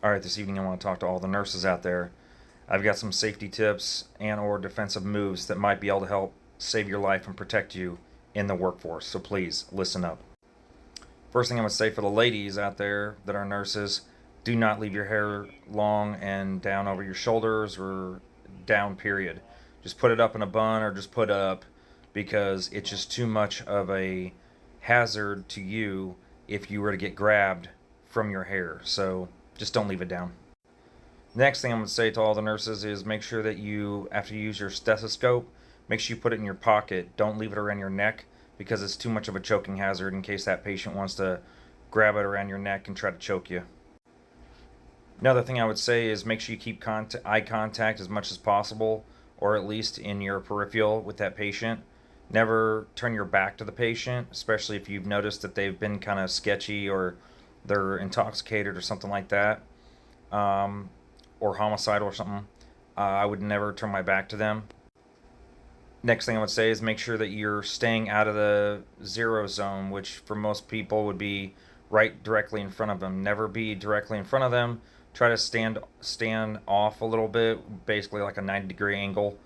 All right, this evening I want to talk to all the nurses out there. I've got some safety tips and or defensive moves that might be able to help save your life and protect you in the workforce. So please listen up. First thing I'm going to say for the ladies out there that are nurses, do not leave your hair long and down over your shoulders or down, period. Just put it up in a bun or just put it up because it's just too much of a hazard to you if you were to get grabbed from your hair. So just don't leave it down. Next thing I'm going to say to all the nurses is make sure that you, after you use your stethoscope, make sure you put it in your pocket. Don't leave it around your neck because it's too much of a choking hazard in case that patient wants to grab it around your neck and try to choke you. Another thing I would say is make sure you keep eye contact as much as possible, or at least in your peripheral with that patient. Never turn your back to the patient, especially if you've noticed that they've been kind of sketchy or they're intoxicated or something like that, or homicidal or something. I would never turn my back to them. Next thing I would say is make sure that you're staying out of the zero zone, which for most people would be right directly in front of them. Never be directly in front of them. Try to stand off a little bit, basically like a 90-degree angle,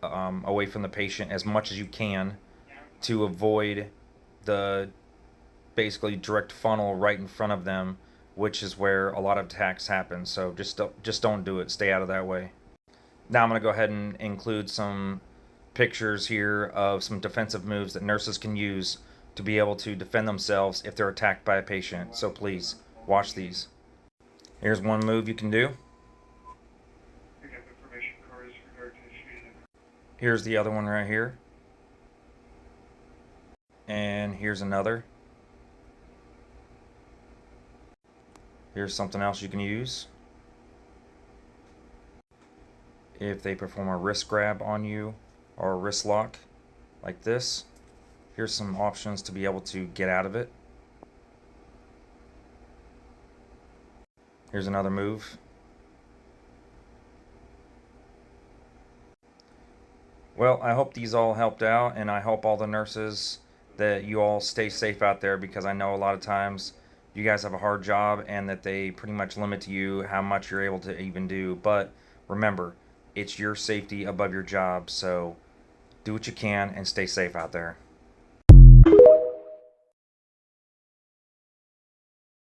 away from the patient as much as you can to avoid the basically direct funnel right in front of them, which is where a lot of attacks happen. So just don't do it. Stay out of that way. Now I'm going to go ahead and include some pictures here of some defensive moves that nurses can use to be able to defend themselves if they're attacked by a patient. So please watch these. Here's one move you can do. Here's the other one right here. And here's another. Here's something else you can use. If they perform a wrist grab on you or a wrist lock like this, here's some options to be able to get out of it. Here's another move. Well, I hope these all helped out, and I hope all the nurses that you all stay safe out there, because I know a lot of times you guys have a hard job and that they pretty much limit to you how much you're able to even do. But remember, it's your safety above your job, so do what you can and stay safe out there.